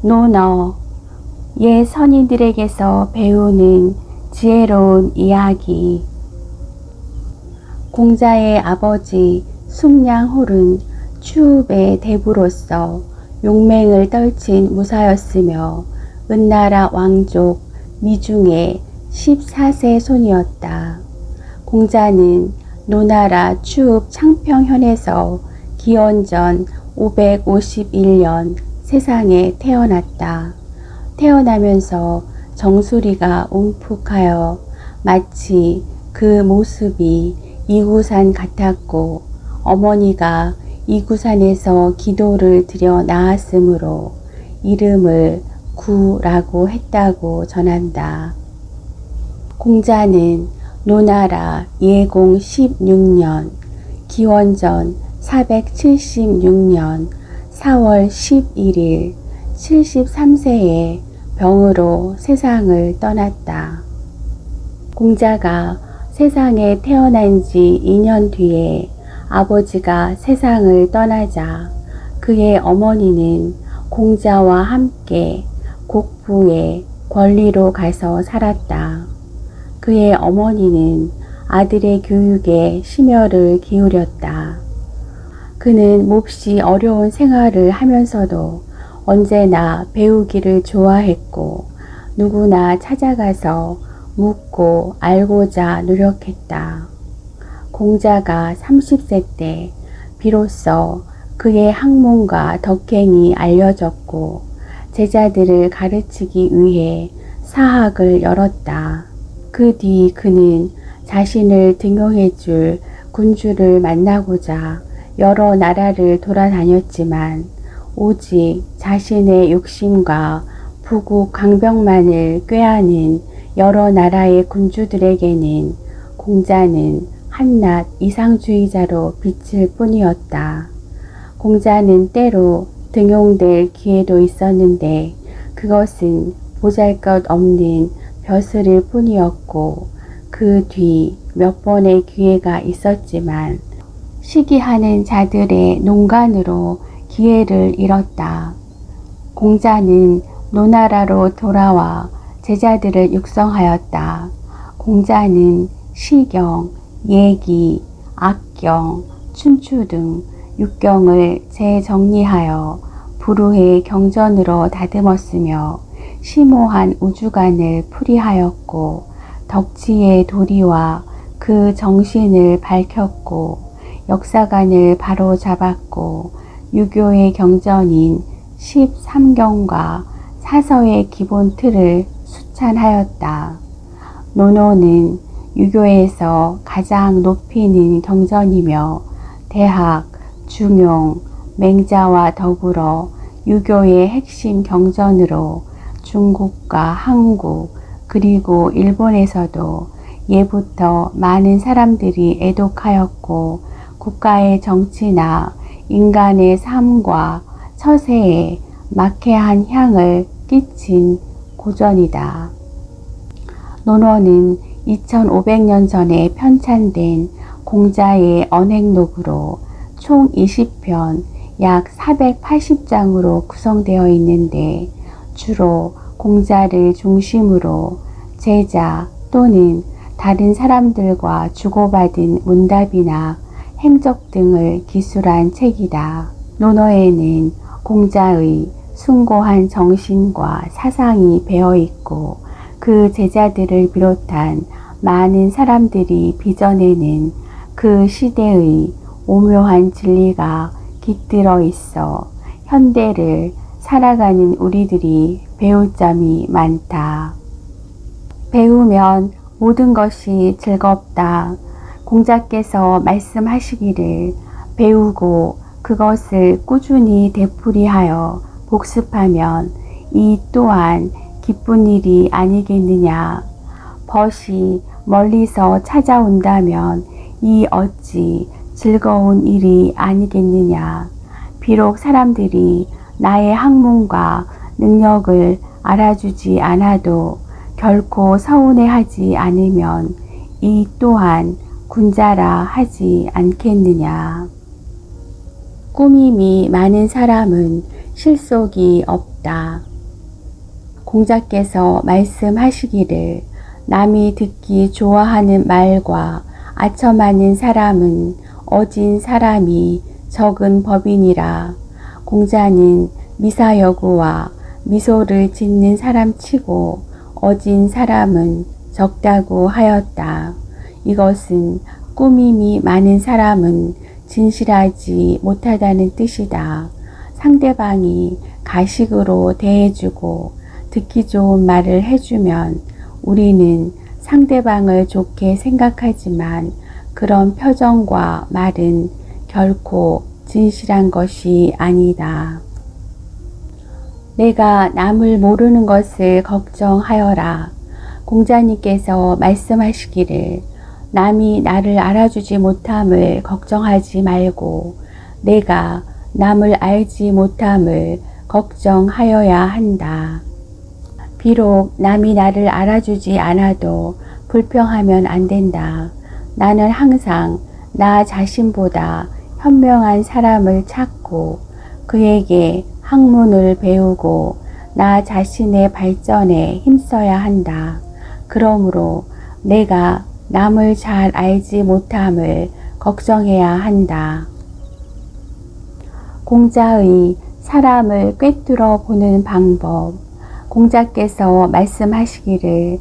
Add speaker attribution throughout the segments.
Speaker 1: 논어, 옛 선인들에게서 배우는 지혜로운 이야기. 공자의 아버지 숙량홀은 추읍의 대부로서 용맹을 떨친 무사였으며 은나라 왕족 미중의 14세 손이었다. 공자는 노나라 추읍 창평현에서 기원전 551년 세상에 태어났다. 태어나면서 정수리가 움푹하여 마치 그 모습이 이구산 같았고 어머니가 이구산에서 기도를 드려 낳았으므로 이름을 구라고 했다고 전한다. 공자는 노나라 예공 16년 기원전 476년 4월 11일 73세에 병으로 세상을 떠났다. 공자가 세상에 태어난 지 2년 뒤에 아버지가 세상을 떠나자 그의 어머니는 공자와 함께 곡부의 권리로 가서 살았다. 그의 어머니는 아들의 교육에 심혈을 기울였다. 그는 몹시 어려운 생활을 하면서도 언제나 배우기를 좋아했고 누구나 찾아가서 묻고 알고자 노력했다. 공자가 30세 때 비로소 그의 학문과 덕행이 알려졌고 제자들을 가르치기 위해 사학을 열었다. 그 뒤 그는 자신을 등용해 줄 군주를 만나고자 여러 나라를 돌아다녔지만 오직 자신의 욕심과 부국 강병만을 꾀하는 여러 나라의 군주들에게는 공자는 한낱 이상주의자로 비칠 뿐이었다. 공자는 때로 등용될 기회도 있었는데 그것은 보잘것없는 벼슬일 뿐이었고 그 뒤 몇 번의 기회가 있었지만 시기하는 자들의 농간으로 기회를 잃었다. 공자는 노나라로 돌아와 제자들을 육성하였다. 공자는 시경, 예기, 악경, 춘추 등 6경을 재정리하여 불후의 경전으로 다듬었으며 심오한 우주관을 풀이하였고 덕지의 도리와 그 정신을 밝혔고 역사관을 바로 잡았고 유교의 경전인 13경과 사서의 기본 틀을 수찬하였다. 논어는 유교에서 가장 높이는 경전이며 대학, 중용, 맹자와 더불어 유교의 핵심 경전으로 중국과 한국 그리고 일본에서도 예부터 많은 사람들이 애독하였고 국가의 정치나 인간의 삶과 처세에 막해한 향을 끼친 고전이다. 논어는 2500년 전에 편찬된 공자의 언행록으로 총 20편 약 480장으로 구성되어 있는데 주로 공자를 중심으로 제자 또는 다른 사람들과 주고받은 문답이나 행적 등을 기술한 책이다. 논어에는 공자의 숭고한 정신과 사상이 배어있고 그 제자들을 비롯한 많은 사람들이 빚어내는 그 시대의 오묘한 진리가 깃들어 있어 현대를 살아가는 우리들이 배울 점이 많다. 배우면 모든 것이 즐겁다. 공자께서 말씀하시기를 배우고 그것을 꾸준히 되풀이하여 복습하면 이 또한 기쁜 일이 아니겠느냐. 벗이 멀리서 찾아온다면 이 어찌 즐거운 일이 아니겠느냐. 비록 사람들이 나의 학문과 능력을 알아주지 않아도 결코 서운해하지 않으면 이 또한 군자라 하지 않겠느냐. 꾸밈이 많은 사람은 실속이 없다. 공자께서 말씀하시기를 남이 듣기 좋아하는 말과 아첨하는 사람은 어진 사람이 적은 법이니라. 공자는 미사여구와 미소를 짓는 사람치고 어진 사람은 적다고 하였다. 이것은 꾸밈이 많은 사람은 진실하지 못하다는 뜻이다. 상대방이 가식으로 대해주고 듣기 좋은 말을 해주면 우리는 상대방을 좋게 생각하지만 그런 표정과 말은 결코 진실한 것이 아니다. 내가 남을 모르는 것을 걱정하여라. 공자님께서 말씀하시기를 남이 나를 알아주지 못함을 걱정하지 말고 내가 남을 알지 못함을 걱정하여야 한다. 비록 남이 나를 알아주지 않아도 불평하면 안 된다. 나는 항상 나 자신보다 현명한 사람을 찾고 그에게 학문을 배우고 나 자신의 발전에 힘써야 한다. 그러므로 내가 남을 잘 알지 못함을 걱정해야 한다. 공자의 사람을 꿰뚫어 보는 방법. 공자께서 말씀하시기를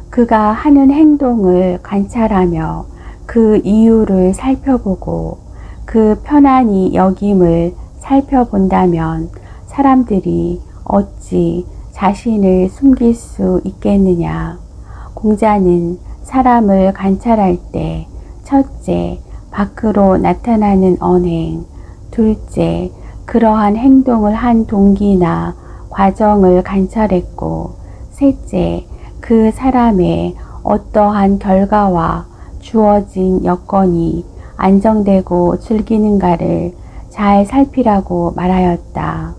Speaker 1: 그가 하는 행동을 관찰하며 그 이유를 살펴보고 그 편안히 여김을 살펴본다면 사람들이 어찌 자신을 숨길 수 있겠느냐. 공자는 사람을 관찰할 때 첫째, 밖으로 나타나는 언행, 둘째, 그러한 행동을 한 동기나 과정을 관찰했고, 셋째, 그 사람의 어떠한 결과와 주어진 여건이 안정되고 즐기는가를 잘 살피라고 말하였다.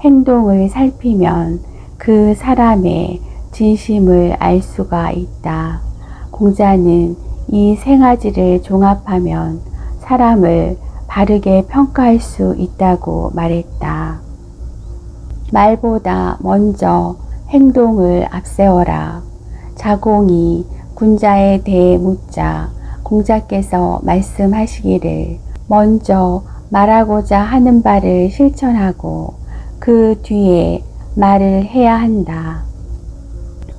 Speaker 1: 행동을 살피면 그 사람의 진심을 알 수가 있다. 공자는 이 세 가지를 종합하면 사람을 바르게 평가할 수 있다고 말했다. 말보다 먼저 행동을 앞세워라. 자공이 군자에 대해 묻자 공자께서 말씀하시기를 먼저 말하고자 하는 바를 실천하고 그 뒤에 말을 해야 한다.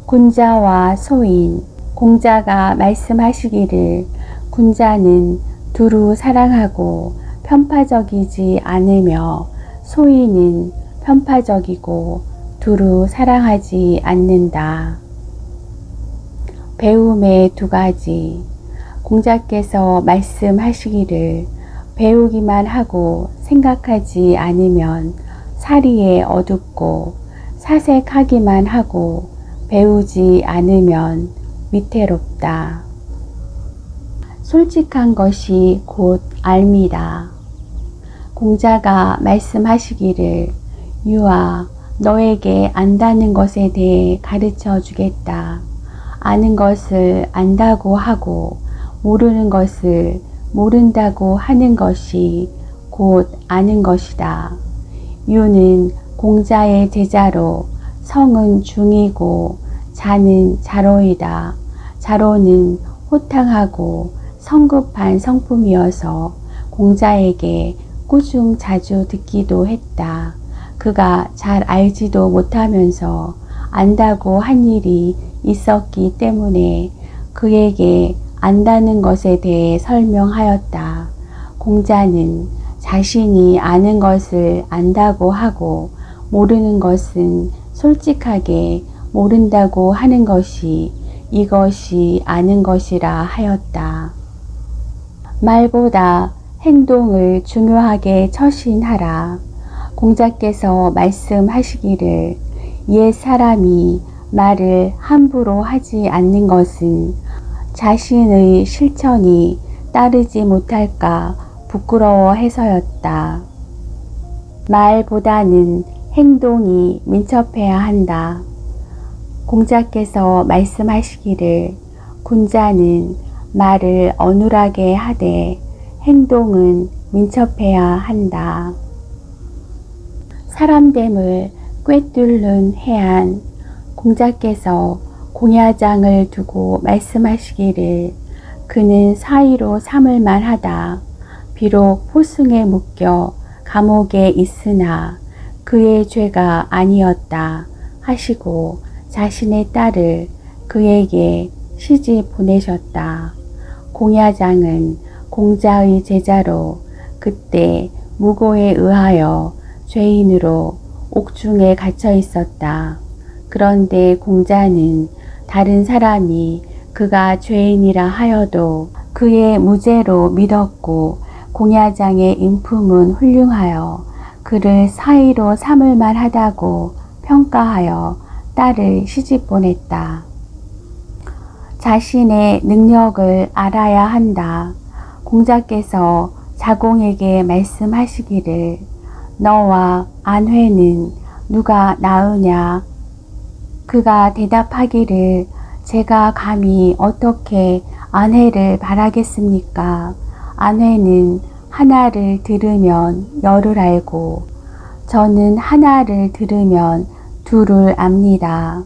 Speaker 1: 군자와 소인. 공자가 말씀하시기를 군자는 두루 사랑하고 편파적이지 않으며 소인은 편파적이고 두루 사랑하지 않는다. 배움의 두 가지. 공자께서 말씀하시기를 배우기만 하고 생각하지 않으면 사리에 어둡고 사색하기만 하고 배우지 않으면 위태롭다. 솔직한 것이 곧 알미다. 공자가 말씀하시기를 유아, 너에게 안다는 것에 대해 가르쳐 주겠다. 아는 것을 안다고 하고 모르는 것을 모른다고 하는 것이 곧 아는 것이다. 유는 공자의 제자로 성은 중이고 자는 자로이다. 자로는 호탕하고 성급한 성품이어서 공자에게 꾸중 자주 듣기도 했다. 그가 잘 알지도 못하면서 안다고 한 일이 있었기 때문에 그에게 안다는 것에 대해 설명하였다. 공자는 자신이 아는 것을 안다고 하고 모르는 것은 솔직하게 모른다고 하는 것이 이것이 아는 것이라 하였다. 말보다 행동을 중요하게 처신하라. 공자께서 말씀하시기를 옛 사람이 말을 함부로 하지 않는 것은 자신의 실천이 따르지 못할까 부끄러워해서였다. 말보다는 행동이 민첩해야 한다. 공자께서 말씀하시기를 군자는 말을 어눌하게 하되 행동은 민첩해야 한다. 사람됨을 꿰뚫는 해안. 공자께서 공야장을 두고 말씀하시기를 그는 사의로 삼을 만하다. 비록 포승에 묶여 감옥에 있으나 그의 죄가 아니었다 하시고 자신의 딸을 그에게 시집 보내셨다. 공야장은 공자의 제자로 그때 무고에 의하여 죄인으로 옥중에 갇혀 있었다. 그런데 공자는 다른 사람이 그가 죄인이라 하여도 그의 무죄로 믿었고 공야장의 인품은 훌륭하여 그를 사의로 삼을 만하다고 평가하여 딸을 시집 보냈다. 자신의 능력을 알아야 한다. 공자께서 자공에게 말씀하시기를 너와 안회는 누가 나으냐? 그가 대답하기를 제가 감히 어떻게 안회를 바라겠습니까? 안회는 하나를 들으면 열을 알고 저는 하나를 들으면 둘을 압니다.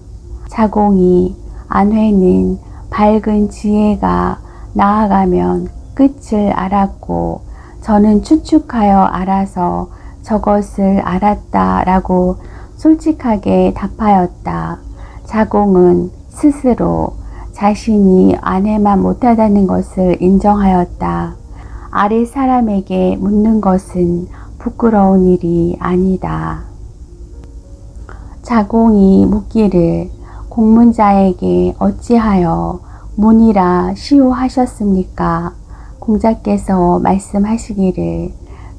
Speaker 1: 자공이 안회는 밝은 지혜가 나아가면 끝을 알았고 저는 추측하여 알아서 저것을 알았다라고 솔직하게 답하였다. 자공은 스스로 자신이 안회만 못하다는 것을 인정하였다. 아랫 사람에게 묻는 것은 부끄러운 일이 아니다. 자공이 묻기를 공문자에게 어찌하여 문이라 시호하셨습니까? 공자께서 말씀하시기를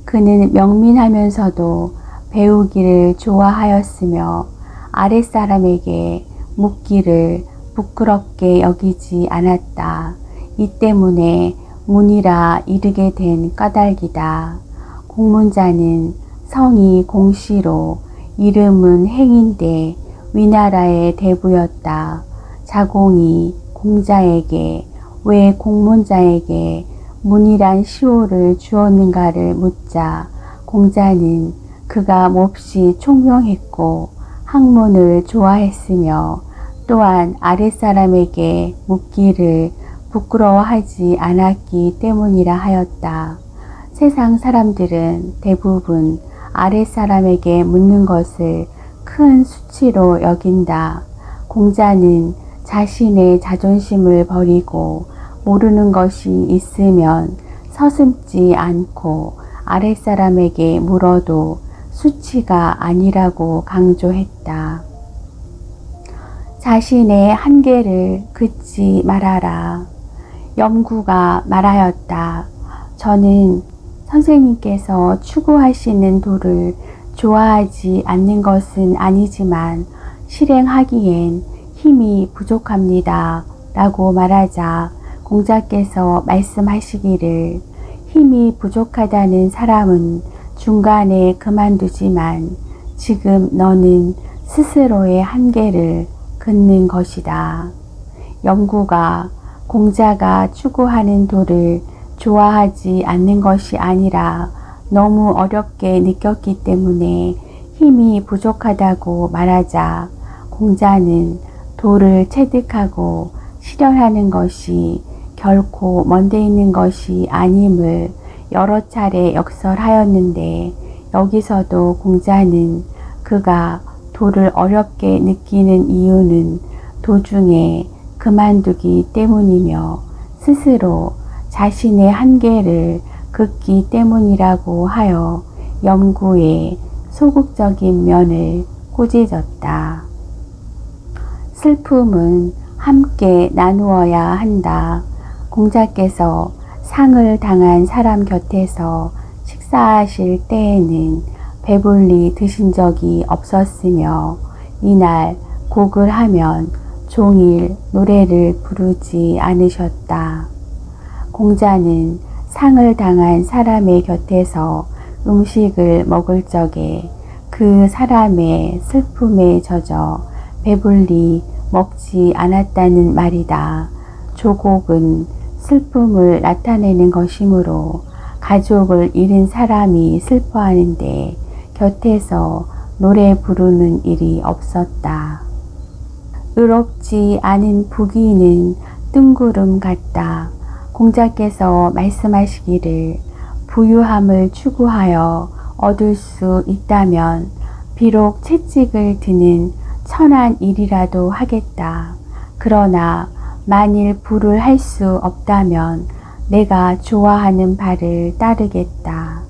Speaker 1: 그는 명민하면서도 배우기를 좋아하였으며 아랫사람에게 묻기를 부끄럽게 여기지 않았다. 이 때문에 문이라 이르게 된 까닭이다. 공문자는 성이 공시로 이름은 행인데 위나라의 대부였다. 자공이 공자에게 왜 공문자에게 문이란 시호를 주었는가를 묻자 공자는 그가 몹시 총명했고 학문을 좋아했으며 또한 아랫사람에게 묻기를 부끄러워하지 않았기 때문이라 하였다. 세상 사람들은 대부분 아랫사람에게 묻는 것을 큰 수치로 여긴다. 공자는 자신의 자존심을 버리고 모르는 것이 있으면 서슴지 않고 아랫사람에게 물어도 수치가 아니라고 강조했다. 자신의 한계를 긋지 말아라. 염구가 말하였다. 저는 선생님께서 추구하시는 도를 좋아하지 않는 것은 아니지만 실행하기엔 힘이 부족합니다. 라고 말하자 공자께서 말씀하시기를 힘이 부족하다는 사람은 중간에 그만두지만 지금 너는 스스로의 한계를 긋는 것이다. 염구가 공자가 추구하는 도를 좋아하지 않는 것이 아니라 너무 어렵게 느꼈기 때문에 힘이 부족하다고 말하자 공자는 도를 체득하고 실현하는 것이 결코 먼데 있는 것이 아님을 여러 차례 역설하였는데 여기서도 공자는 그가 도를 어렵게 느끼는 이유는 도중에 그만두기 때문이며 스스로 자신의 한계를 긋기 때문이라고 하여 염구의 소극적인 면을 꾸짖었다. 슬픔은 함께 나누어야 한다. 공자께서 상을 당한 사람 곁에서 식사하실 때에는 배불리 드신 적이 없었으며 이날 곡을 하면 종일 노래를 부르지 않으셨다. 공자는 상을 당한 사람의 곁에서 음식을 먹을 적에 그 사람의 슬픔에 젖어 배불리 먹지 않았다는 말이다. 조곡은 슬픔을 나타내는 것이므로 가족을 잃은 사람이 슬퍼하는데 곁에서 노래 부르는 일이 없었다. 의롭지 않은 부귀는 뜬구름 같다. 공자께서 말씀하시기를 부유함을 추구하여 얻을 수 있다면 비록 채찍을 드는 천한 일이라도 하겠다. 그러나 만일 부를 할 수 없다면 내가 좋아하는 바를 따르겠다.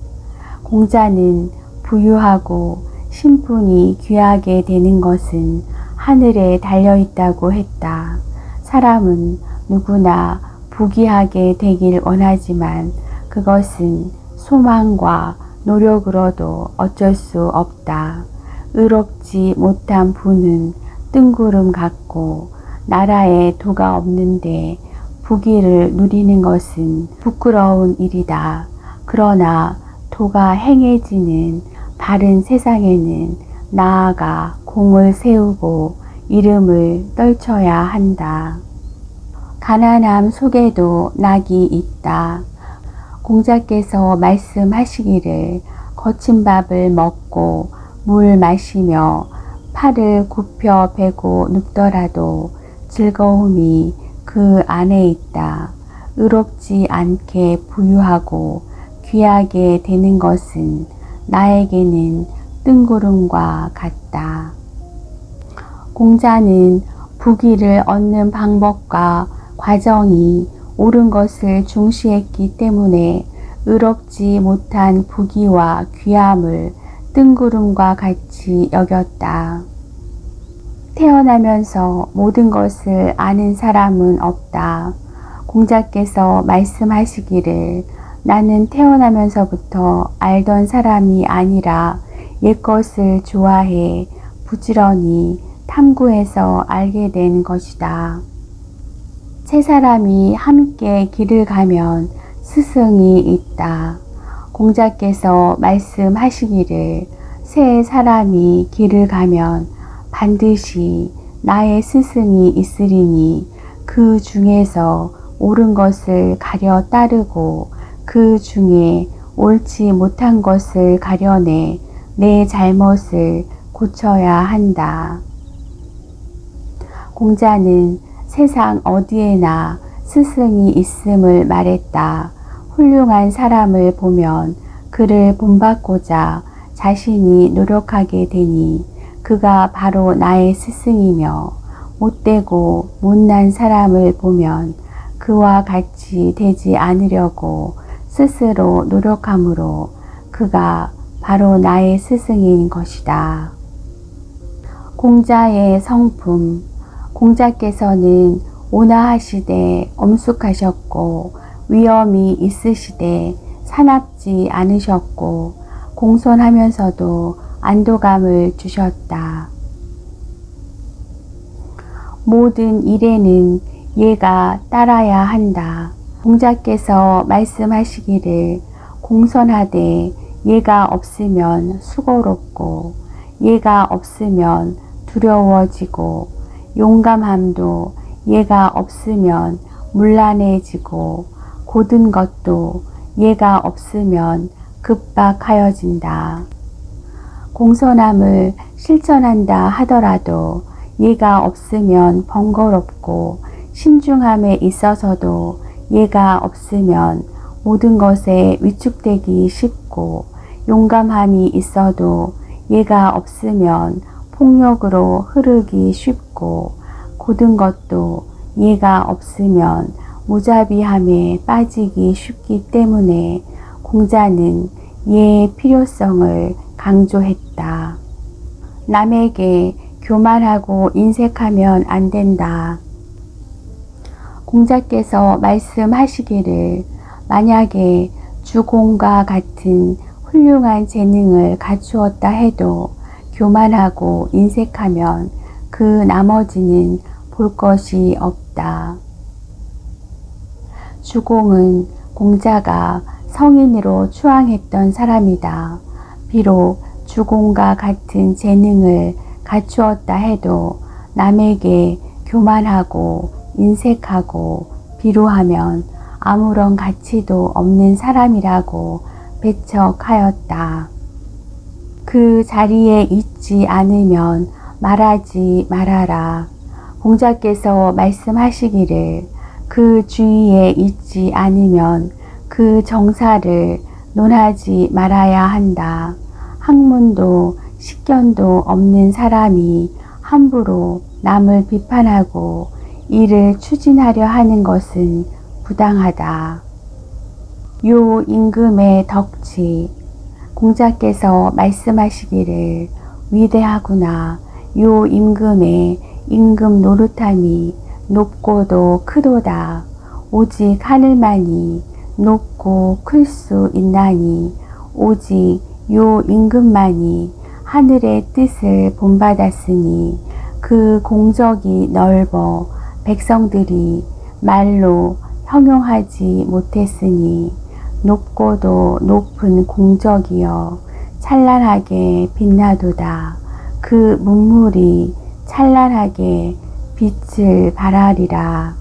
Speaker 1: 공자는 부유하고 신분이 귀하게 되는 것은 하늘에 달려있다고 했다. 사람은 누구나 부귀하게 되길 원하지만 그것은 소망과 노력으로도 어쩔 수 없다. 의롭지 못한 부는 뜬구름 같고 나라에 도가 없는데 부귀를 누리는 것은 부끄러운 일이다. 그러나 도가 행해지는 바른 세상에는 나아가 공을 세우고 이름을 떨쳐야 한다. 가난함 속에도 낙이 있다. 공자께서 말씀하시기를 거친 밥을 먹고 물 마시며 팔을 굽혀 베고 눕더라도 즐거움이 그 안에 있다. 의롭지 않게 부유하고 귀하게 되는 것은 나에게는 뜬구름과 같다. 공자는 부귀를 얻는 방법과 과정이 옳은 것을 중시했기 때문에 의롭지 못한 부귀와 귀함을 뜬구름과 같이 여겼다. 태어나면서 모든 것을 아는 사람은 없다. 공자께서 말씀하시기를 나는 태어나면서부터 알던 사람이 아니라 옛것을 좋아해 부지런히 탐구해서 알게 된 것이다. 세 사람이 함께 길을 가면 스승이 있다. 공자께서 말씀하시기를 세 사람이 길을 가면 반드시 나의 스승이 있으리니 그 중에서 옳은 것을 가려 따르고 그 중에 옳지 못한 것을 가려내 내 잘못을 고쳐야 한다. 공자는 세상 어디에나 스승이 있음을 말했다. 훌륭한 사람을 보면 그를 본받고자 자신이 노력하게 되니 그가 바로 나의 스승이며 못되고 못난 사람을 보면 그와 같이 되지 않으려고 스스로 노력하므로 그가 바로 나의 스승인 것이다. 공자의 성품. 공자께서는 온화하시되 엄숙하셨고 위엄이 있으시되 사납지 않으셨고 공손하면서도 안도감을 주셨다. 모든 일에는 예가 따라야 한다. 공자께서 말씀하시기를 공손하되 예가 없으면 수고롭고 예가 없으면 두려워지고 용감함도 예가 없으면 문란해지고 고든 것도 예가 없으면 급박하여진다. 공손함을 실천한다 하더라도 예가 없으면 번거롭고 신중함에 있어서도 예가 없으면 모든 것에 위축되기 쉽고 용감함이 있어도 예가 없으면 폭력으로 흐르기 쉽고 고든 것도 예가 없으면 무자비함에 빠지기 쉽기 때문에 공자는 예의 필요성을 강조했다. 남에게 교만하고 인색하면 안 된다. 공자께서 말씀하시기를 만약에 주공과 같은 훌륭한 재능을 갖추었다 해도 교만하고 인색하면 그 나머지는 볼 것이 없다. 주공은 공자가 성인으로 추앙했던 사람이다. 비록 주공과 같은 재능을 갖추었다 해도 남에게 교만하고 인색하고 비루하면 아무런 가치도 없는 사람이라고 배척하였다. 그 자리에 있지 않으면 말하지 말아라. 공자께서 말씀하시기를 그 주위에 있지 않으면 그 정사를 논하지 말아야 한다. 학문도 식견도 없는 사람이 함부로 남을 비판하고 이를 추진하려 하는 것은 부당하다. 요 임금의 덕치. 공자께서 말씀하시기를 위대하구나. 요 임금의 임금 노릇함이 높고도 크도다. 오직 하늘만이 높고 클 수 있나니 오직 요 임금만이 하늘의 뜻을 본받았으니 그 공적이 넓어 백성들이 말로 형용하지 못했으니 높고도 높은 공적이여 찬란하게 빛나도다. 그 문물이 찬란하게 빛을 발하리라.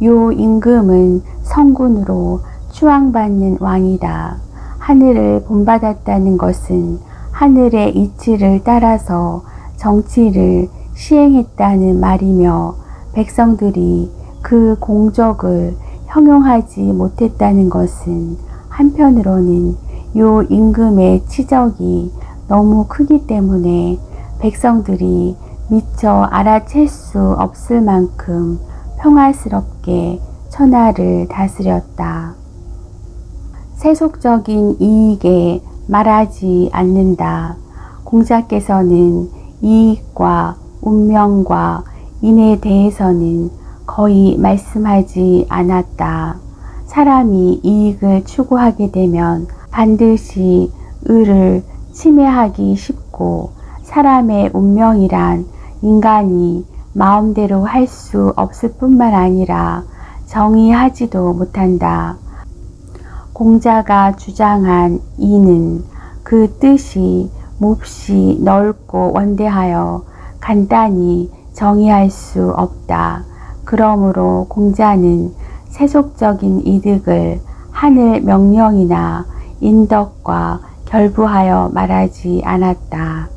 Speaker 1: 요 임금은 성군으로 추앙받는 왕이다. 하늘을 본받았다는 것은 하늘의 이치를 따라서 정치를 시행했다는 말이며 백성들이 그 공적을 형용하지 못했다는 것은 한편으로는 요 임금의 치적이 너무 크기 때문에 백성들이 미처 알아챌 수 없을 만큼 평화스럽게 천하를 다스렸다. 세속적인 이익에 말하지 않는다. 공자께서는 이익과 운명과 인에 대해서는 거의 말씀하지 않았다. 사람이 이익을 추구하게 되면 반드시 의를 침해하기 쉽고 사람의 운명이란 인간이 마음대로 할 수 없을 뿐만 아니라 정의하지도 못한다. 공자가 주장한 이는 그 뜻이 몹시 넓고 원대하여 간단히 정의할 수 없다. 그러므로 공자는 세속적인 이득을 하늘 명령이나 인덕과 결부하여 말하지 않았다.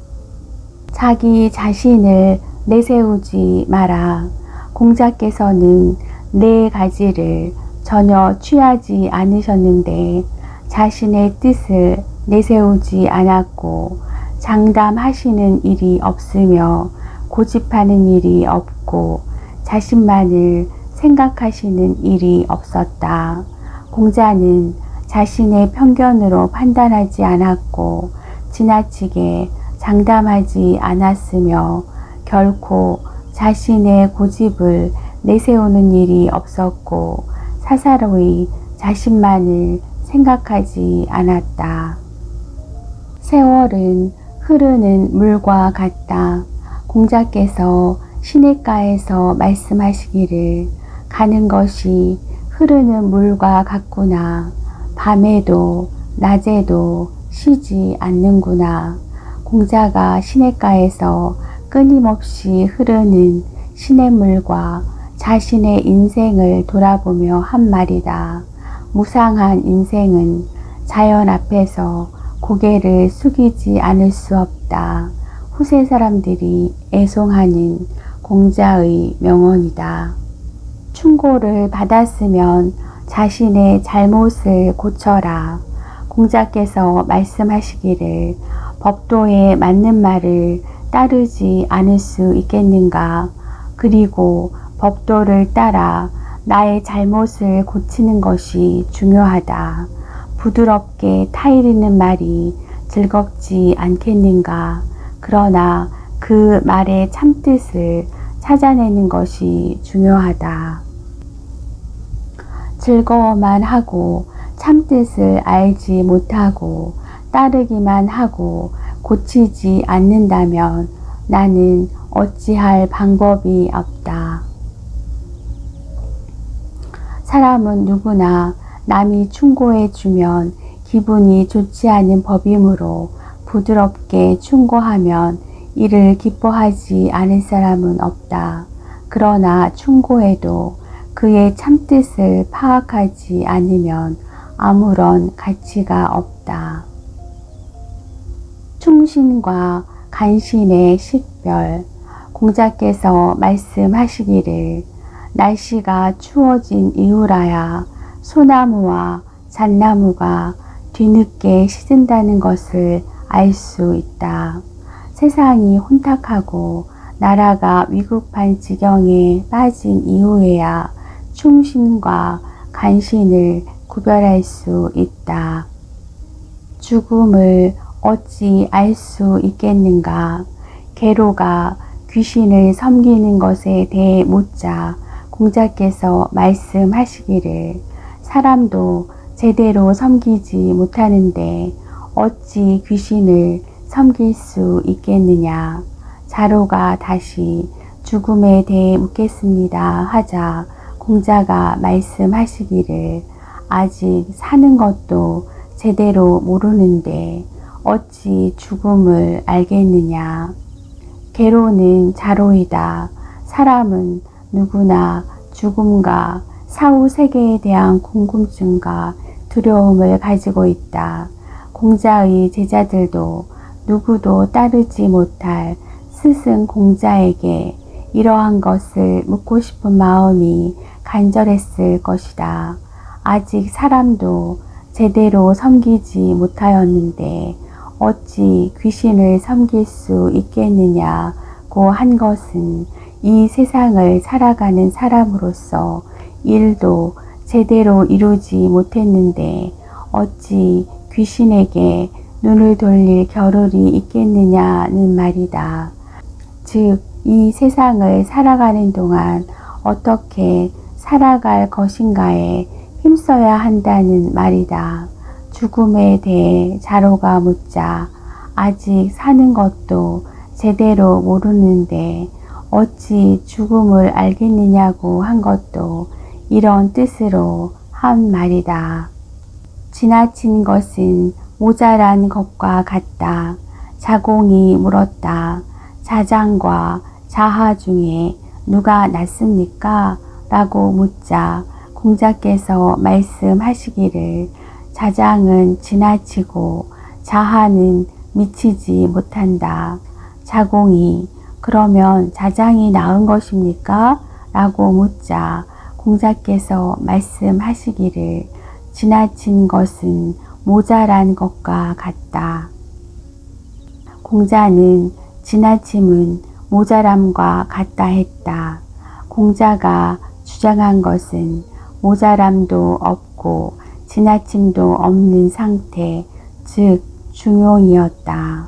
Speaker 1: 자기 자신을 내세우지 마라. 공자께서는 네 가지를 전혀 취하지 않으셨는데 자신의 뜻을 내세우지 않았고 장담하시는 일이 없으며 고집하는 일이 없고 자신만을 생각하시는 일이 없었다. 공자는 자신의 편견으로 판단하지 않았고 지나치게 장담하지 않았으며 결코 자신의 고집을 내세우는 일이 없었고 사사로이 자신만을 생각하지 않았다. 세월은 흐르는 물과 같다. 공자께서 시냇가에서 말씀하시기를 가는 것이 흐르는 물과 같구나. 밤에도 낮에도 쉬지 않는구나. 공자가 시냇가에서 끊임없이 흐르는 시냇물과 자신의 인생을 돌아보며 한 말이다. 무상한 인생은 자연 앞에서 고개를 숙이지 않을 수 없다. 후세 사람들이 애송하는 공자의 명언이다. 충고를 받았으면 자신의 잘못을 고쳐라. 공자께서 말씀하시기를 법도에 맞는 말을 따르지 않을 수 있겠는가? 그리고 법도를 따라 나의 잘못을 고치는 것이 중요하다. 부드럽게 타이르는 말이 즐겁지 않겠는가? 그러나 그 말의 참뜻을 찾아내는 것이 중요하다. 즐거워만 하고 참뜻을 알지 못하고 따르기만 하고 고치지 않는다면 나는 어찌할 방법이 없다. 사람은 누구나 남이 충고해 주면 기분이 좋지 않은 법이므로 부드럽게 충고하면 이를 기뻐하지 않을 사람은 없다. 그러나 충고해도 그의 참뜻을 파악하지 않으면 아무런 가치가 없다. 충신과 간신의 식별. 공자께서 말씀하시기를 날씨가 추워진 이후라야 소나무와 잣나무가 뒤늦게 시든다는 것을 알 수 있다. 세상이 혼탁하고 나라가 위급한 지경에 빠진 이후에야 충신과 간신을 구별할 수 있다. 죽음을 어찌 알 수 있겠는가? 계로가 귀신을 섬기는 것에 대해 묻자 공자께서 말씀하시기를 사람도 제대로 섬기지 못하는데 어찌 귀신을 섬길 수 있겠느냐. 자로가 다시 죽음에 대해 묻겠습니다 하자 공자가 말씀하시기를 아직 사는 것도 제대로 모르는데 어찌 죽음을 알겠느냐. 계로는 자로이다. 사람은 누구나 죽음과 사후 세계에 대한 궁금증과 두려움을 가지고 있다. 공자의 제자들도 누구도 따르지 못할 스승 공자에게 이러한 것을 묻고 싶은 마음이 간절했을 것이다. 아직 사람도 제대로 섬기지 못하였는데 어찌 귀신을 섬길 수 있겠느냐고 한 것은 이 세상을 살아가는 사람으로서 일도 제대로 이루지 못했는데 어찌 귀신에게 눈을 돌릴 겨를이 있겠느냐는 말이다. 즉, 이 세상을 살아가는 동안 어떻게 살아갈 것인가에 힘써야 한다는 말이다. 죽음에 대해 자로가 묻자 아직 사는 것도 제대로 모르는데 어찌 죽음을 알겠느냐고 한 것도 이런 뜻으로 한 말이다. 지나친 것은 모자란 것과 같다. 자공이 물었다. 자장과 자하 중에 누가 낫습니까? 라고 묻자 공자께서 말씀하시기를 자장은 지나치고 자하는 미치지 못한다. 자공이 그러면 자장이 나은 것입니까? 라고 묻자 공자께서 말씀하시기를 지나친 것은 모자란 것과 같다. 공자는 지나침은 모자람과 같다 했다. 공자가 주장한 것은 모자람도 없고 지나침도 없는 상태, 즉 중용이었다.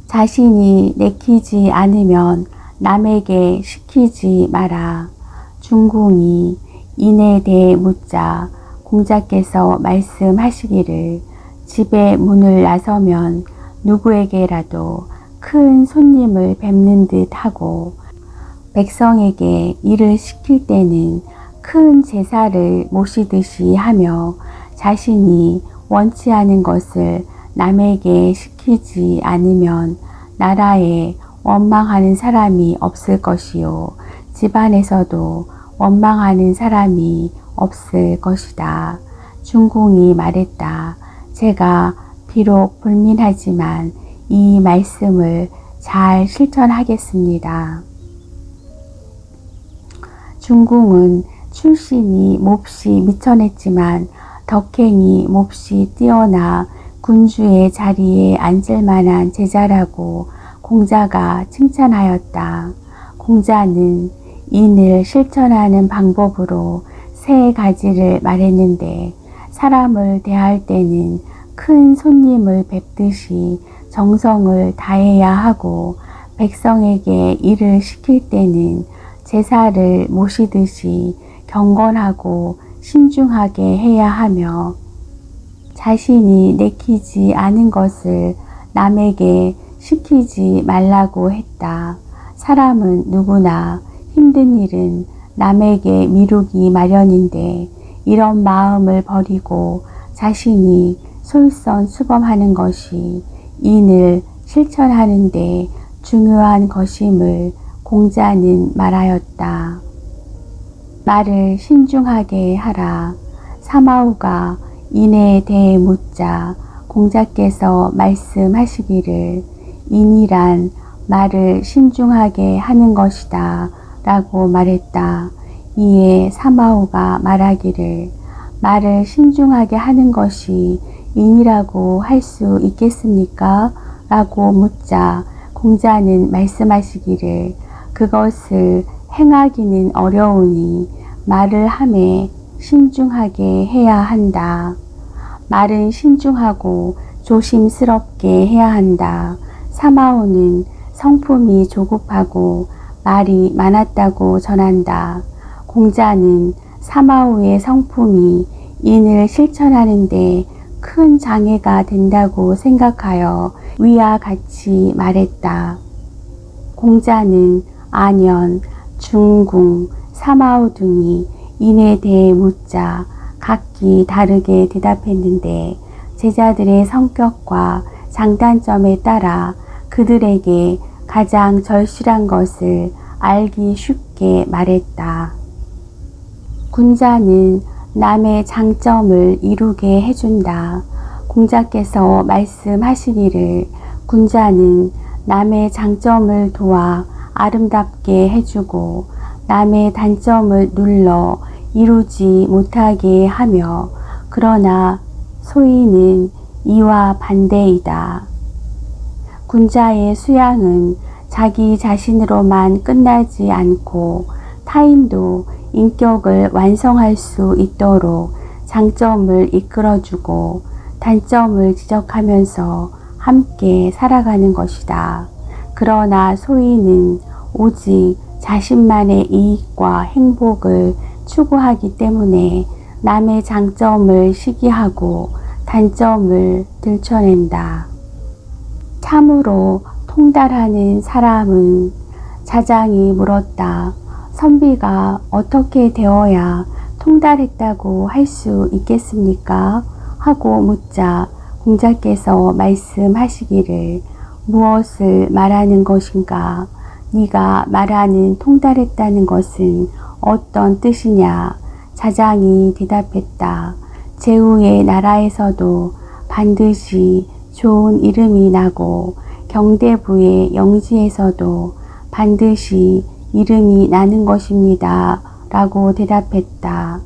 Speaker 1: 자신이 내키지 않으면 남에게 시키지 마라. 중궁이 인에 대해 묻자 공자께서 말씀하시기를 집에 문을 나서면 누구에게라도 큰 손님을 뵙는 듯 하고 백성에게 일을 시킬 때는 큰 제사를 모시듯이 하며 자신이 원치 않은 것을 남에게 시키지 않으면 나라에 원망하는 사람이 없을 것이요 집안에서도 원망하는 사람이 없을 것이다. 중궁이 말했다. 제가 비록 불민하지만 이 말씀을 잘 실천하겠습니다. 중궁은 출신이 몹시 미천했지만 덕행이 몹시 뛰어나 군주의 자리에 앉을 만한 제자라고 공자가 칭찬하였다. 공자는 인을 실천하는 방법으로 세 가지를 말했는데 사람을 대할 때는 큰 손님을 뵙듯이 정성을 다해야 하고 백성에게 일을 시킬 때는 제사를 모시듯이 경건하고 신중하게 해야 하며 자신이 내키지 않은 것을 남에게 시키지 말라고 했다. 사람은 누구나 힘든 일은 남에게 미루기 마련인데 이런 마음을 버리고 자신이 솔선수범하는 것이 인을 실천하는 데 중요한 것임을 공자는 말하였다. 말을 신중하게 하라. 사마우가 인에 대해 묻자 공자께서 말씀하시기를 인이란 말을 신중하게 하는 것이다 라고 말했다. 이에 사마오가 말하기를 말을 신중하게 하는 것이 인이라고 할 수 있겠습니까? 라고 묻자 공자는 말씀하시기를 그것을 행하기는 어려우니 말을 함에 신중하게 해야 한다. 말은 신중하고 조심스럽게 해야 한다. 사마오는 성품이 조급하고 말이 많았다고 전한다. 공자는 사마오의 성품이 인을 실천하는데 큰 장애가 된다고 생각하여 위와 같이 말했다. 공자는 안연, 중궁, 사마오 등이 인에 대해 묻자 각기 다르게 대답했는데 제자들의 성격과 장단점에 따라 그들에게 가장 절실한 것을 알기 쉽게 말했다. 군자는 남의 장점을 이루게 해준다. 공자께서 말씀하시기를 군자는 남의 장점을 도와 아름답게 해주고 남의 단점을 눌러 이루지 못하게 하며 그러나 소인은 이와 반대이다. 군자의 수양은 자기 자신으로만 끝나지 않고 타인도 인격을 완성할 수 있도록 장점을 이끌어주고 단점을 지적하면서 함께 살아가는 것이다. 그러나 소인은 오직 자신만의 이익과 행복을 추구하기 때문에 남의 장점을 시기하고 단점을 들춰낸다. 참으로 통달하는 사람은 자장이 물었다. 선비가 어떻게 되어야 통달했다고 할 수 있겠습니까? 하고 묻자 공자께서 말씀하시기를 무엇을 말하는 것인가? 네가 말하는 통달했다는 것은 어떤 뜻이냐? 자장이 대답했다. 제후의 나라에서도 반드시 좋은 이름이 나고 경대부의 영지에서도 반드시 이름이 나는 것입니다. 라고 대답했다.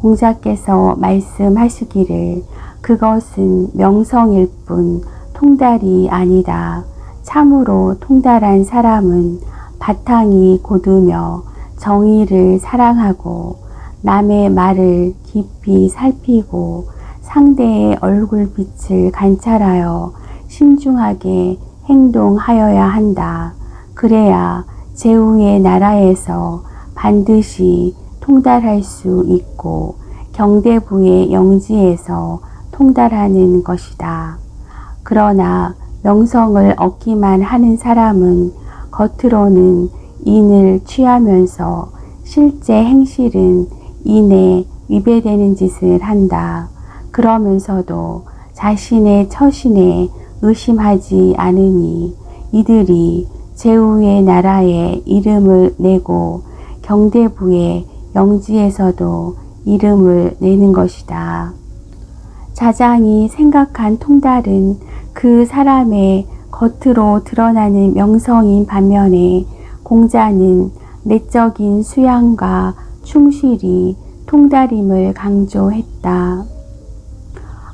Speaker 1: 공자께서 말씀하시기를 그것은 명성일 뿐 통달이 아니다. 참으로 통달한 사람은 바탕이 곧으며 정의를 사랑하고 남의 말을 깊이 살피고 상대의 얼굴빛을 관찰하여 신중하게 행동하여야 한다. 그래야 제후의 나라에서 반드시 통달할 수 있고 경대부의 영지에서 통달하는 것이다. 그러나 명성을 얻기만 하는 사람은 겉으로는 인을 취하면서 실제 행실은 인에 위배되는 짓을 한다. 그러면서도 자신의 처신에 의심하지 않으니 이들이 제후의 나라에 이름을 내고 경대부의 영지에서도 이름을 내는 것이다. 자장이 생각한 통달은 그 사람의 겉으로 드러나는 명성인 반면에 공자는 내적인 수양과 충실이 통달임을 강조했다.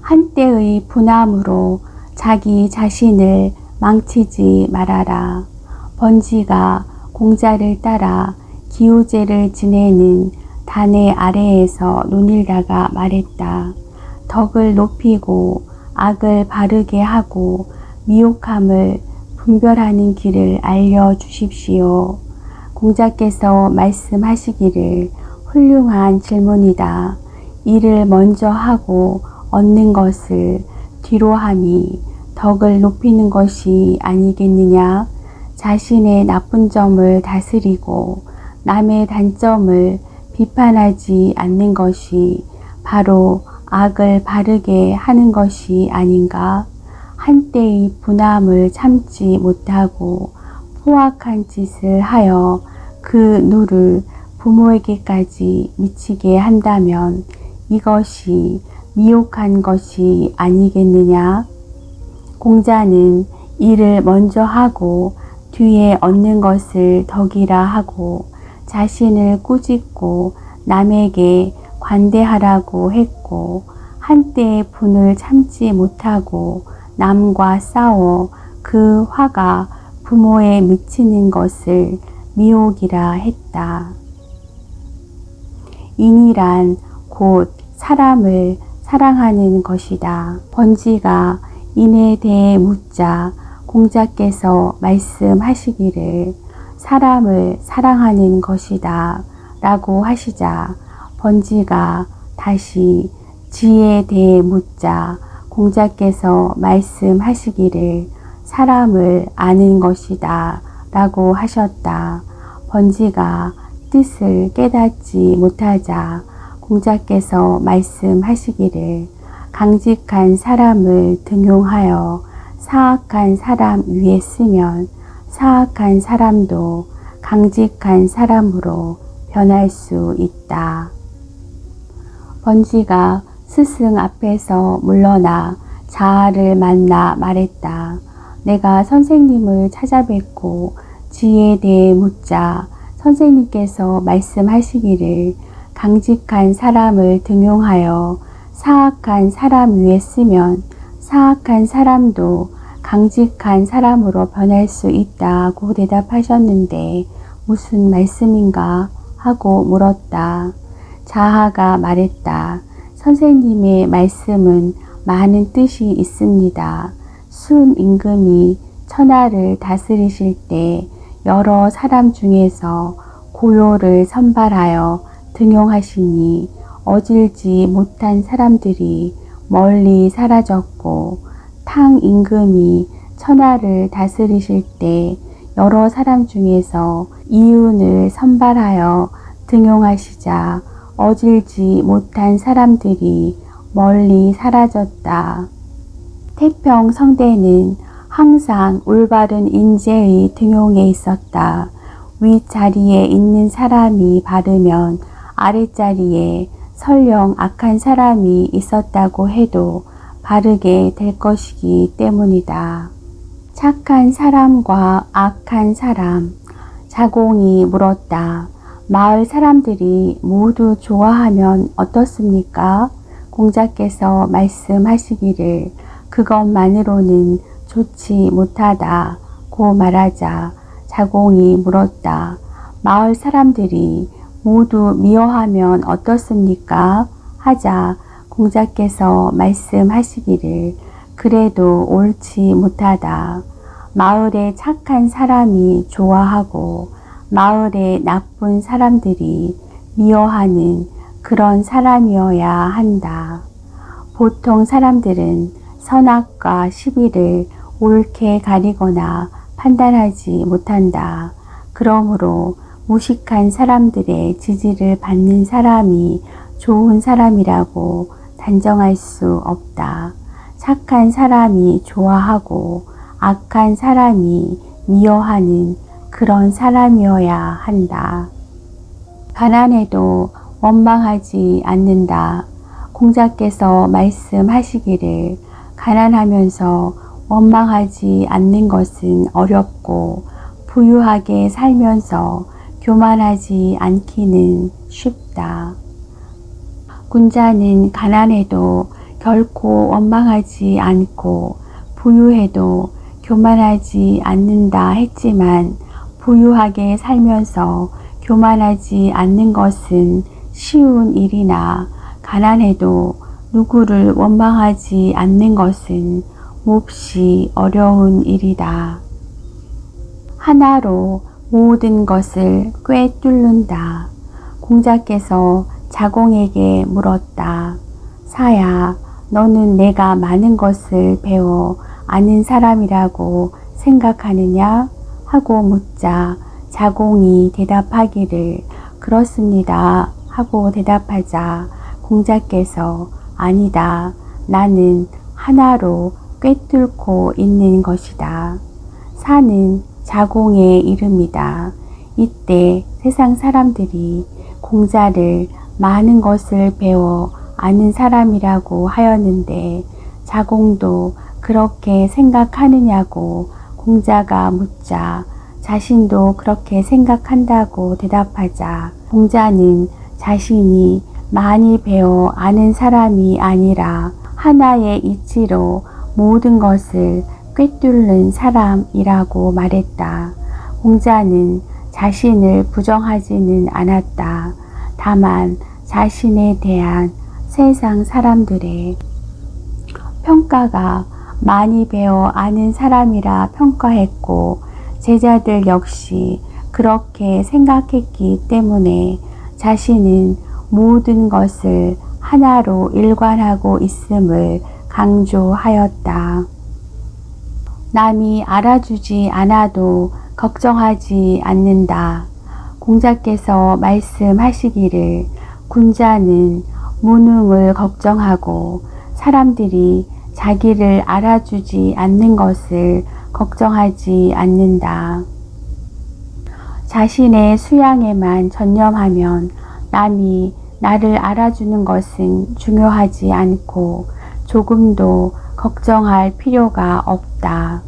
Speaker 1: 한때의 분함으로 자기 자신을 망치지 말아라. 번지가 공자를 따라 기우제를 지내는 단의 아래에서 논일다가 말했다. 덕을 높이고 악을 바르게 하고 미혹함을 분별하는 길을 알려주십시오. 공자께서 말씀하시기를 훌륭한 질문이다. 일을 먼저 하고 얻는 것을 뒤로 함이 덕을 높이는 것이 아니겠느냐? 자신의 나쁜 점을 다스리고 남의 단점을 비판하지 않는 것이 바로 악을 바르게 하는 것이 아닌가? 한때의 분함을 참지 못하고 포악한 짓을 하여 그 누를 부모에게까지 미치게 한다면 이것이 미혹한 것이 아니겠느냐? 공자는 일을 먼저 하고 뒤에 얻는 것을 덕이라 하고 자신을 꾸짖고 남에게 관대하라고 했고 한때의 분을 참지 못하고 남과 싸워 그 화가 부모에 미치는 것을 미혹이라 했다. 인이란 곧 사람을 사랑하는 것이다. 번지가 인에 대해 묻자 공자께서 말씀하시기를 사람을 사랑하는 것이다 라고 하시자 번지가 다시 지에 대해 묻자 공자께서 말씀하시기를 사람을 아는 것이다 라고 하셨다. 번지가 뜻을 깨닫지 못하자 공자께서 말씀하시기를 강직한 사람을 등용하여 사악한 사람 위에 쓰면 사악한 사람도 강직한 사람으로 변할 수 있다. 번지가 스승 앞에서 물러나 자아를 만나 말했다. 내가 선생님을 찾아뵙고 지혜에 대해 묻자 선생님께서 말씀하시기를 강직한 사람을 등용하여 사악한 사람 위에 쓰면 사악한 사람도 강직한 사람으로 변할 수 있다고 대답하셨는데 무슨 말씀인가 하고 물었다. 자하가 말했다. 선생님의 말씀은 많은 뜻이 있습니다. 순 임금이 천하를 다스리실 때 여러 사람 중에서 고요를 선발하여 등용하시니 어질지 못한 사람들이 멀리 사라졌고 탕 임금이 천하를 다스리실 때 여러 사람 중에서 이윤을 선발하여 등용하시자 어질지 못한 사람들이 멀리 사라졌다. 태평성대는 항상 올바른 인재의 등용에 있었다. 윗자리에 있는 사람이 바르면 아랫자리에 설령 악한 사람이 있었다고 해도 바르게 될 것이기 때문이다. 착한 사람과 악한 사람. 자공이 물었다. 마을 사람들이 모두 좋아하면 어떻습니까? 공자께서 말씀하시기를 그것만으로는 좋지 못하다고 말하자 자공이 물었다. 마을 사람들이 모두 미워하면 어떻습니까? 하자 공자께서 말씀하시기를 그래도 옳지 못하다. 마을에 착한 사람이 좋아하고 마을에 나쁜 사람들이 미워하는 그런 사람이어야 한다. 보통 사람들은 선악과 시비를 옳게 가리거나 판단하지 못한다. 그러므로 무식한 사람들의 지지를 받는 사람이 좋은 사람이라고 단정할 수 없다. 착한 사람이 좋아하고 악한 사람이 미워하는 그런 사람이어야 한다. 가난해도 원망하지 않는다. 공자께서 말씀하시기를 가난하면서 원망하지 않는 것은 어렵고 부유하게 살면서 교만하지 않기는 쉽다. 군자는 가난해도 결코 원망하지 않고 부유해도 교만하지 않는다 했지만 부유하게 살면서 교만하지 않는 것은 쉬운 일이나 가난해도 누구를 원망하지 않는 것은 몹시 어려운 일이다. 하나로 모든 것을 꿰뚫는다. 공자께서 자공에게 물었다. 사야, 너는 내가 많은 것을 배워 아는 사람이라고 생각하느냐? 하고 묻자 자공이 대답하기를 그렇습니다 하고 대답하자 공자께서 아니다. 나는 하나로 꿰뚫고 있는 것이다. 사는 자공의 이름이다. 이때 세상 사람들이 공자를 많은 것을 배워 아는 사람이라고 하였는데 자공도 그렇게 생각하느냐고 공자가 묻자 자신도 그렇게 생각한다고 대답하자 공자는 자신이 많이 배워 아는 사람이 아니라 하나의 이치로 모든 것을 꿰뚫는 사람이라고 말했다. 공자는 자신을 부정하지는 않았다. 다만 자신에 대한 세상 사람들의 평가가 많이 배워 아는 사람이라 평가했고 제자들 역시 그렇게 생각했기 때문에 자신은 모든 것을 하나로 일관하고 있음을 강조하였다. 남이 알아주지 않아도 걱정하지 않는다. 공자께서 말씀하시기를 군자는 무능을 걱정하고 사람들이 자기를 알아주지 않는 것을 걱정하지 않는다. 자신의 수양에만 전념하면 남이 나를 알아주는 것은 중요하지 않고 조금도 걱정할 필요가 없다.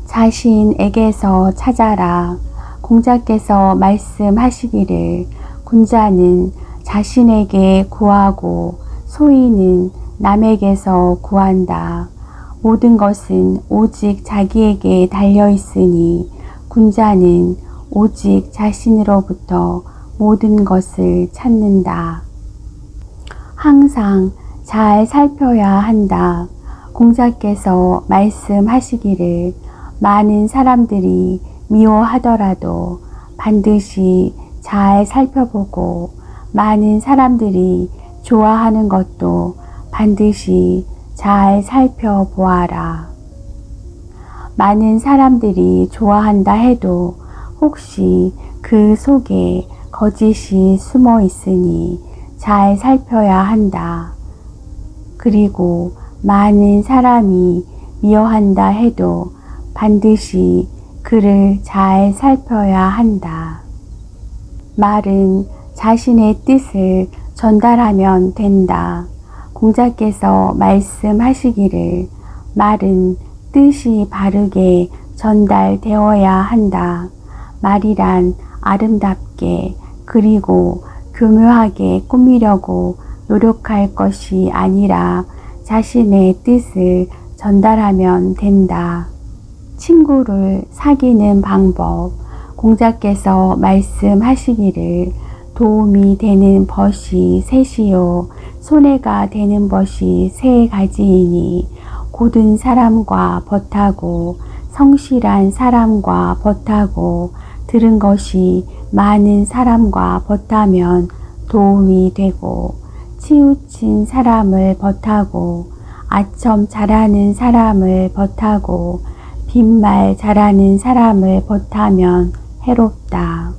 Speaker 1: 자신에게서 찾아라. 공자께서 말씀하시기를 군자는 자신에게 구하고 소인은 남에게서 구한다. 모든 것은 오직 자기에게 달려있으니 군자는 오직 자신으로부터 모든 것을 찾는다. 항상 잘 살펴야 한다. 공자께서 말씀하시기를 많은 사람들이 미워하더라도 반드시 잘 살펴보고 많은 사람들이 좋아하는 것도 반드시 잘 살펴보아라. 많은 사람들이 좋아한다 해도 혹시 그 속에 거짓이 숨어 있으니 잘 살펴야 한다. 그리고 많은 사람이 미워한다 해도 반드시 그를 잘 살펴야 한다. 말은 자신의 뜻을 전달하면 된다. 공자께서 말씀하시기를 말은 뜻이 바르게 전달되어야 한다. 말이란 아름답게 그리고 교묘하게 꾸미려고 노력할 것이 아니라 자신의 뜻을 전달하면 된다. 친구를 사귀는 방법. 공자께서 말씀하시기를 도움이 되는 벗이 셋이요 손해가 되는 벗이 세 가지이니 고든 사람과 벗하고 성실한 사람과 벗하고 들은 것이 많은 사람과 벗하면 도움이 되고 치우친 사람을 벗하고 아첨 잘하는 사람을 벗하고 빈말 잘하는 사람을 벗하면 해롭다.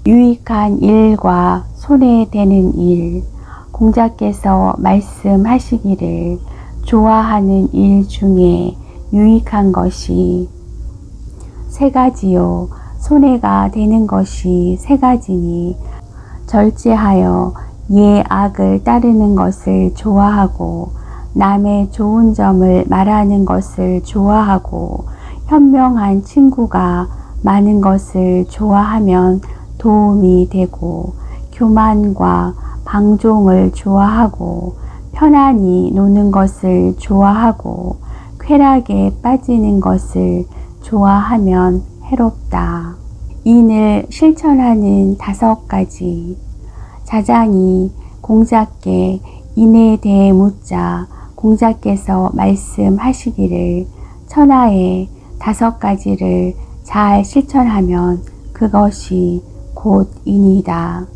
Speaker 1: 유익한 일과 손해되는 일. 공자께서 말씀하시기를 좋아하는 일 중에 유익한 것이 세 가지요 손해가 되는 것이 세 가지니 절제하여 예 악을 따르는 것을 좋아하고 남의 좋은 점을 말하는 것을 좋아하고 현명한 친구가 많은 것을 좋아하면 도움이 되고 교만과 방종을 좋아하고 편안히 노는 것을 좋아하고 쾌락에 빠지는 것을 좋아하면 해롭다. 인을 실천하는 5가지. 자장이 공자께 인에 대해 묻자 공자께서 말씀하시기를 천하의 5가지를 잘 실천하면 그것이 곧 인이다.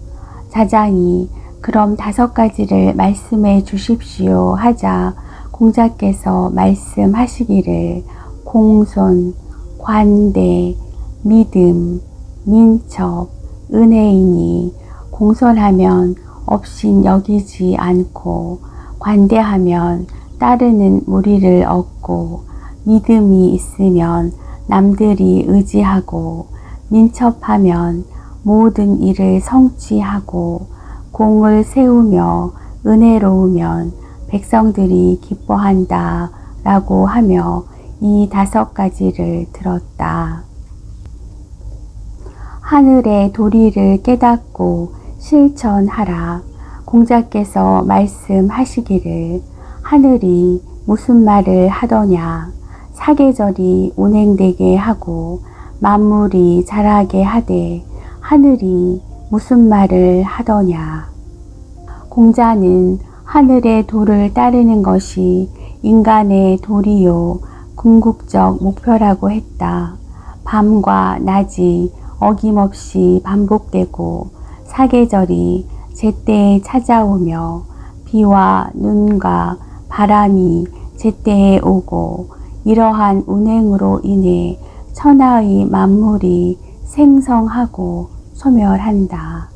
Speaker 1: 자장이 그럼 5가지를 말씀해 주십시오 하자 공자께서 말씀하시기를 공손, 관대, 믿음, 민첩, 은혜이니 공손하면 업신 여기지 않고 관대하면 따르는 무리를 얻고 믿음이 있으면 남들이 의지하고 민첩하면 모든 일을 성취하고 공을 세우며 은혜로우면 백성들이 기뻐한다 라고 하며 이 5가지를 들었다. 하늘의 도리를 깨닫고 실천하라. 공자께서 말씀하시기를 하늘이 무슨 말을 하더냐. 사계절이 운행되게 하고 만물이 자라게 하되 하늘이 무슨 말을 하더냐. 공자는 하늘의 도를 따르는 것이 인간의 도리요 궁극적 목표라고 했다. 밤과 낮이 어김없이 반복되고 사계절이 제때에 찾아오며 비와 눈과 바람이 제때에 오고 이러한 운행으로 인해 천하의 만물이 생성하고 소멸한다.